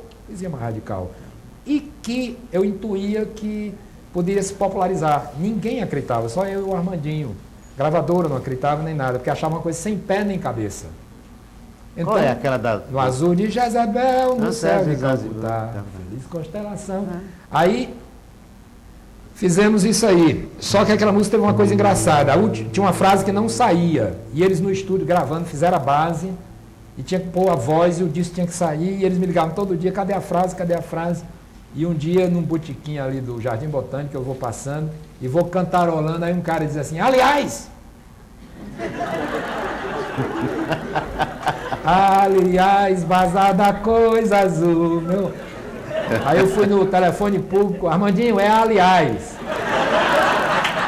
E que eu intuía que poderia se popularizar. Ninguém acreditava, só eu e o Armandinho. Gravadora não acreditava nem nada, porque achava uma coisa sem pé nem cabeça. Então, qual é aquela no azul de Jezebel, no céu de Calcutá, feliz constelação. Aí fizemos isso aí. Só que aquela música teve uma coisa engraçada. Tinha uma frase que não saía. E eles no estúdio gravando fizeram a base e tinha que pôr a voz e o disco tinha que sair. E eles me ligavam todo dia, cadê a frase? E um dia, num botequim ali do Jardim Botânico, eu vou passando e vou cantarolando. Aí um cara diz assim, aliás, vazada coisa azul, meu. Aí eu fui no telefone público, Armandinho, é aliás.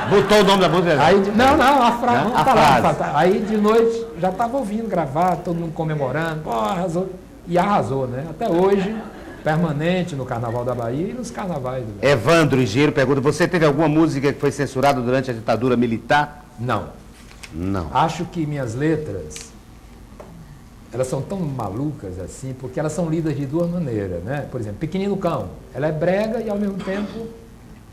Botou o nome da música? Aí, não, a frase. A frase. Aí de noite já estava ouvindo gravar, todo mundo comemorando, pô, arrasou. E arrasou, né? Até hoje, permanente no Carnaval da Bahia e nos carnavais do Brasil. Evandro Engenheiro pergunta, você teve alguma música que foi censurada durante a ditadura militar? Não. Não. Acho que minhas letras, elas são tão malucas assim, porque elas são lidas de duas maneiras, né? Por exemplo, Pequenino Cão, ela é brega e ao mesmo tempo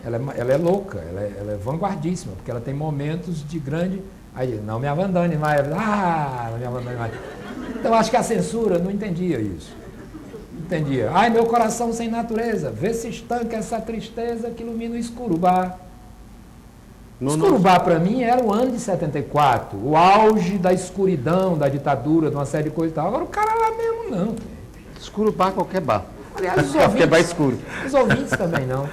ela é louca, ela é vanguardíssima, porque ela tem momentos de grande... Aí, não me abandone mais, não me abandone mais. Então, acho que a censura não entendia isso. Entendia. Ai, meu coração sem natureza, vê se estanca essa tristeza que ilumina o Escurubá. Escurubá, para mim, era o ano de 74, o auge da escuridão, da ditadura, de uma série de coisas e tal. Agora, o cara lá mesmo, não. Escurubá, qualquer bar. Aliás, qualquer bar escuro. Os ouvintes também não.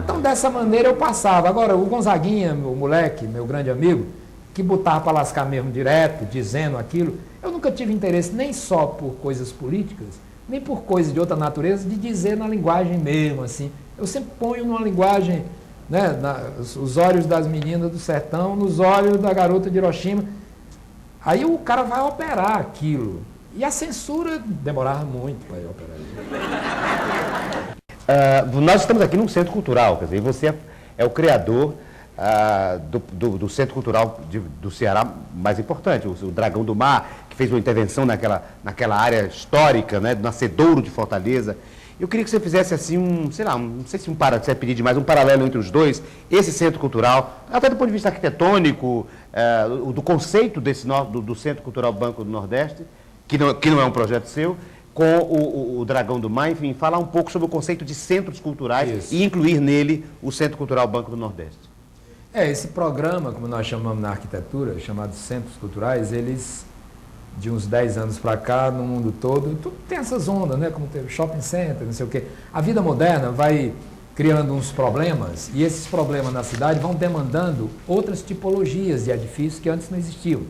Então, dessa maneira, eu passava. Agora, o Gonzaguinha, meu moleque, meu grande amigo, que botava para lascar mesmo direto, dizendo aquilo, eu nunca tive interesse nem só por coisas políticas, nem por coisas de outra natureza, de dizer na linguagem mesmo, assim. Eu sempre ponho numa linguagem, né, os olhos das meninas do sertão, nos olhos da garota de Hiroshima. Aí o cara vai operar aquilo. E a censura demorava muito para operar isso. Nós estamos aqui num centro cultural, quer dizer, você é o criador do Centro Cultural do Ceará mais importante, o Dragão do Mar, que fez uma intervenção naquela área histórica, né, do nascedouro de Fortaleza. Eu queria que você fizesse assim não sei se se é pedir demais, um paralelo entre os dois, esse Centro Cultural, até do ponto de vista arquitetônico, do conceito do Centro Cultural Banco do Nordeste, que não é um projeto seu, com o Dragão do Mar, enfim, falar um pouco sobre o conceito de centros culturais e incluir nele o Centro Cultural Banco do Nordeste. Esse programa, como nós chamamos na arquitetura, chamado Centros Culturais, eles, de uns 10 anos para cá, no mundo todo, tudo tem essas ondas, né? Como teve shopping center, não sei o quê. A vida moderna vai criando uns problemas, e esses problemas na cidade vão demandando outras tipologias de edifícios que antes não existiam,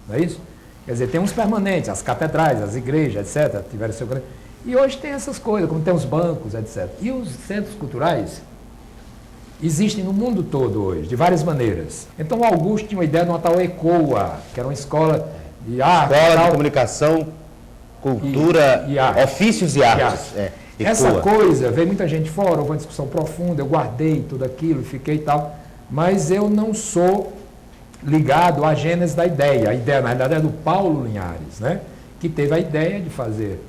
não é isso? Quer dizer, tem uns permanentes, as catedrais, as igrejas, etc., tiveram seu... E hoje tem essas coisas, como tem os bancos, etc. E os centros culturais existem no mundo todo hoje, de várias maneiras. Então o Augusto tinha uma ideia de uma tal ECOA, que era uma escola de arte. Escola de Comunicação, Cultura, Ofícios e Artes. Essa coisa, veio muita gente fora, houve uma discussão profunda, eu guardei tudo aquilo, fiquei e tal, mas eu não sou ligado à gênese da ideia. A ideia, na realidade, é do Paulo Linhares, né? Que teve a ideia de fazer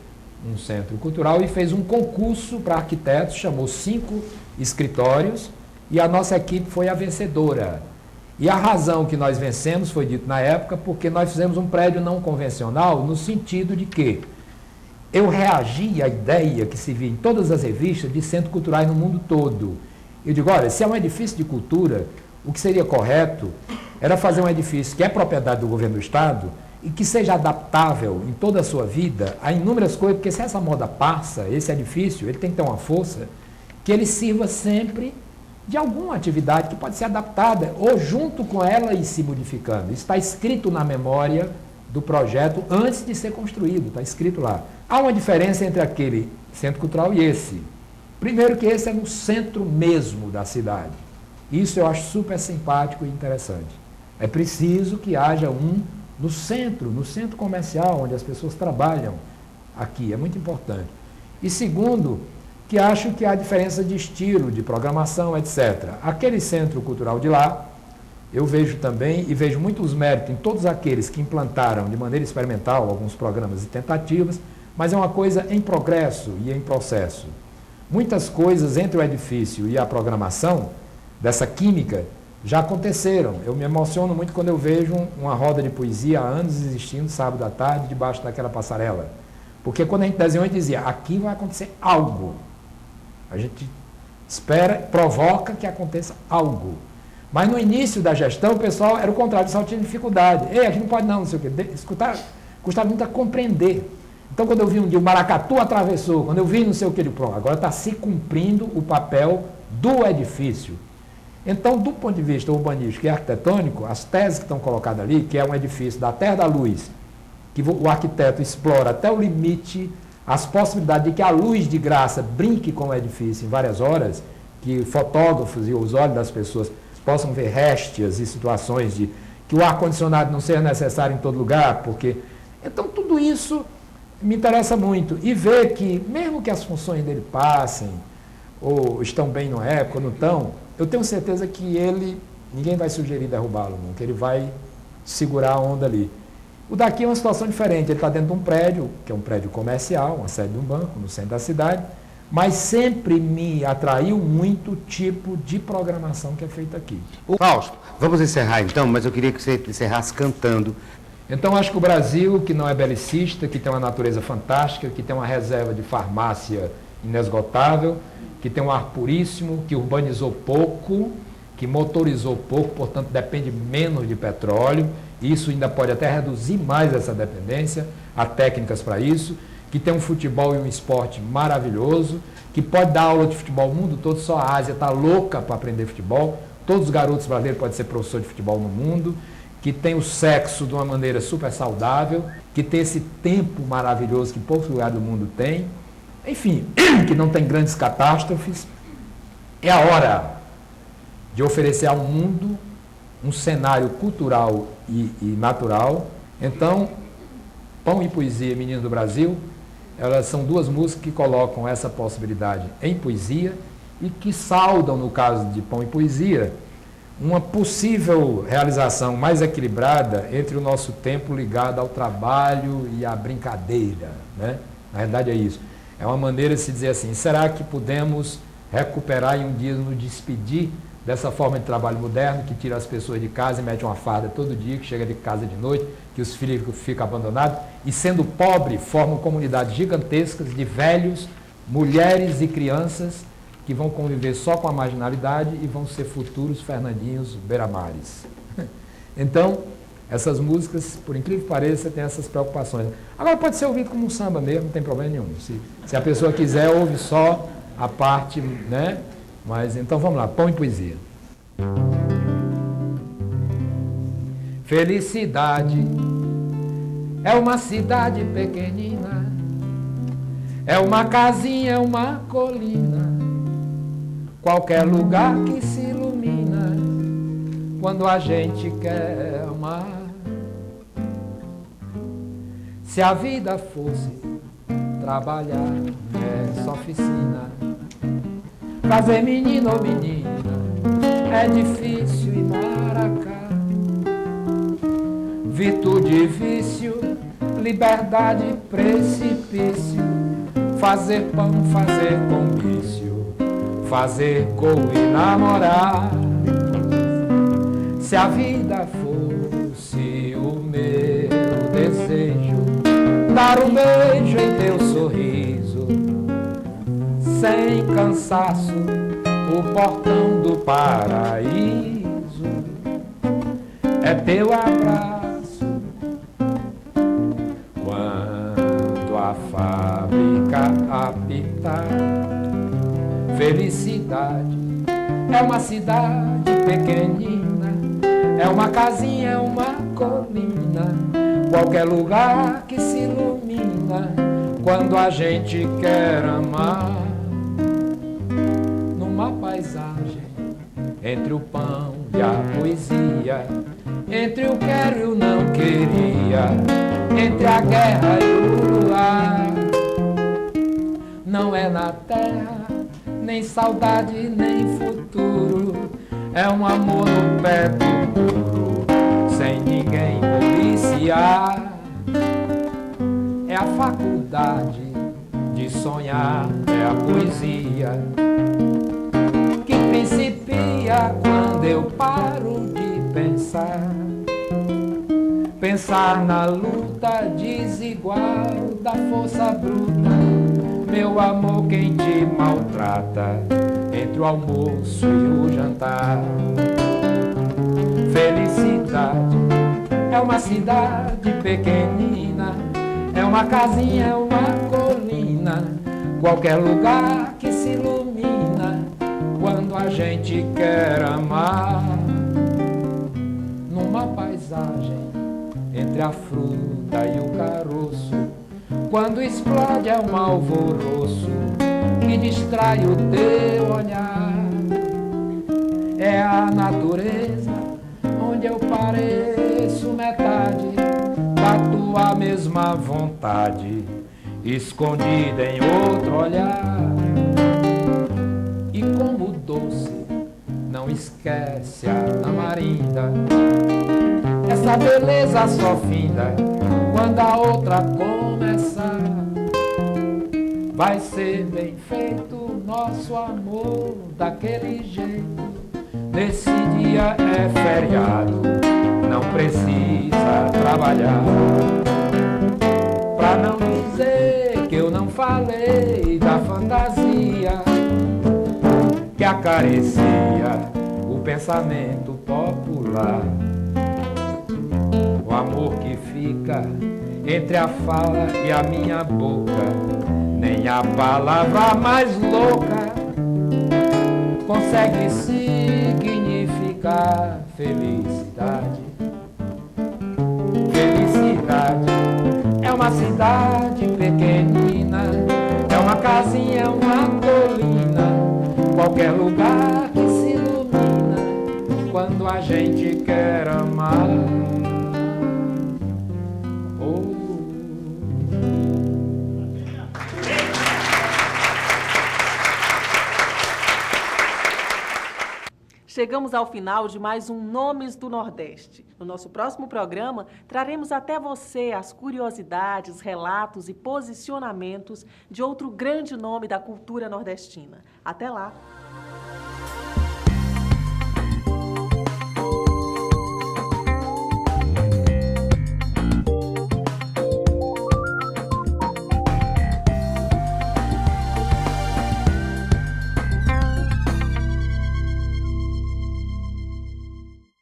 um centro cultural e fez um concurso para arquitetos, chamou 5 escritórios, e a nossa equipe foi a vencedora. E a razão que nós vencemos, foi dito na época, porque nós fizemos um prédio não convencional, no sentido de que eu reagi à ideia que se via em todas as revistas de centros culturais no mundo todo. Eu digo, olha, se é um edifício de cultura, o que seria correto era fazer um edifício que é propriedade do governo do Estado e que seja adaptável em toda a sua vida a inúmeras coisas, porque se essa moda passa, esse edifício, ele tem que ter uma força que ele sirva sempre de alguma atividade que pode ser adaptada ou junto com ela e se modificando. Isso está escrito na memória do projeto antes de ser construído, está escrito lá. Há uma diferença entre aquele centro cultural e esse. Primeiro que esse é no centro mesmo da cidade. Isso eu acho super simpático e interessante. É preciso que haja um no centro comercial, onde as pessoas trabalham aqui, é muito importante. E segundo, que acho que há diferença de estilo, de programação, etc. Aquele centro cultural de lá, eu vejo também, e vejo muitos méritos em todos aqueles que implantaram de maneira experimental alguns programas e tentativas, mas é uma coisa em progresso e em processo. Muitas coisas entre o edifício e a programação dessa química já aconteceram. Eu me emociono muito quando eu vejo uma roda de poesia há anos existindo, sábado à tarde, debaixo daquela passarela. Porque quando a gente desenhou, a gente dizia, aqui vai acontecer algo. A gente espera, provoca que aconteça algo. Mas no início da gestão, o pessoal era o contrário, o pessoal tinha dificuldade. Ei, aqui não pode não sei o quê. Custava muito a compreender. Então, quando eu vi um dia o maracatu atravessou, quando eu vi não sei o que, pronto, agora está se cumprindo o papel do edifício. Então, do ponto de vista urbanístico e arquitetônico, as teses que estão colocadas ali, que é um edifício da Terra da Luz, que o arquiteto explora até o limite as possibilidades de que a luz de graça brinque com o edifício em várias horas, que fotógrafos e os olhos das pessoas possam ver réstias e situações de que o ar-condicionado não seja necessário em todo lugar, porque... Então, tudo isso me interessa muito. E ver que, mesmo que as funções dele passem, ou estão bem numa época, ou não estão, eu tenho certeza que ninguém vai sugerir derrubá-lo, não, que ele vai segurar a onda ali. O daqui é uma situação diferente, ele está dentro de um prédio, que é um prédio comercial, uma sede de um banco, no centro da cidade, mas sempre me atraiu muito o tipo de programação que é feita aqui. Fausto, vamos encerrar então, mas eu queria que você encerrasse cantando. Então, acho que o Brasil, que não é belicista, que tem uma natureza fantástica, que tem uma reserva de farmácia inesgotável, que tem um ar puríssimo, que urbanizou pouco, que motorizou pouco, portanto depende menos de petróleo, e isso ainda pode até reduzir mais essa dependência, há técnicas para isso, que tem um futebol e um esporte maravilhoso, que pode dar aula de futebol no mundo todo, só a Ásia está louca para aprender futebol, todos os garotos brasileiros podem ser professor de futebol no mundo, que tem o sexo de uma maneira super saudável, que tem esse tempo maravilhoso que poucos lugares do mundo têm, enfim, que não tem grandes catástrofes. É a hora de oferecer ao mundo um cenário cultural e natural. Então, Pão e Poesia, Meninos do Brasil, elas são duas músicas que colocam essa possibilidade em poesia e que saudam, no caso de Pão e Poesia, uma possível realização mais equilibrada entre o nosso tempo ligado ao trabalho e à brincadeira, né? Na verdade é isso. É uma maneira de se dizer assim, será que podemos recuperar e um dia nos despedir dessa forma de trabalho moderno que tira as pessoas de casa e mete uma farda todo dia, que chega de casa de noite, que os filhos ficam abandonados e, sendo pobre, formam comunidades gigantescas de velhos, mulheres e crianças que vão conviver só com a marginalidade e vão ser futuros Fernandinhos Beiramares. Então, essas músicas, por incrível que pareça, têm essas preocupações. Agora pode ser ouvido como um samba mesmo, não tem problema nenhum. Se a pessoa quiser, ouve só a parte, né? Mas então vamos lá, Pão e Poesia. Felicidade é uma cidade pequenina, é uma casinha, é uma colina, qualquer lugar que se ilumina quando a gente quer amar. Se a vida fosse trabalhar nessa oficina, fazer menino ou menina é difícil e maracá. Virtude e vício, liberdade e precipício, fazer pão, fazer comício, fazer gol e namorar. Se a vida fosse o meu desejo, dar um beijo em teu sorriso, sem cansaço, o portão do paraíso é teu abraço. Quando a fábrica apitar, felicidade é uma cidade pequenina, é uma casinha, é uma colina, qualquer lugar que se ilumina quando a gente quer amar. Numa paisagem, entre o pão e a poesia, entre o quero e o não queria, entre a guerra e o luar. Não é na terra, nem saudade, nem futuro, é um amor no pé do muro, sem ninguém policiar. É a faculdade de sonhar, é a poesia que principia quando eu paro de pensar. Pensar na luta desigual da força bruta, meu amor, quem te maltrata entre o almoço e o jantar. Felicidade é uma cidade pequenina, é uma casinha, é uma colina, qualquer lugar que se ilumina quando a gente quer amar. Numa paisagem, entre a fruta e o caroço, quando explode é um alvoroço que distrai o teu olhar. é a natureza, onde eu pareço metade da tua mesma vontade, escondida em outro olhar. E como doce, não esquece a tamarinda, essa beleza só finda quando a outra começar. Vai ser bem feito nosso amor daquele jeito. Nesse dia é feriado, não precisa trabalhar. Pra não dizer que eu não falei da fantasia que acaricia o pensamento popular. O amor que fica entre a fala e a minha boca, nem a palavra mais louca consegue significar felicidade. Felicidade é uma cidade pequenina, é uma casinha, uma colina, qualquer lugar que se ilumina quando a gente quer amar. Chegamos ao final de mais um Nomes do Nordeste. No nosso próximo programa, traremos até você as curiosidades, relatos e posicionamentos de outro grande nome da cultura nordestina. Até lá!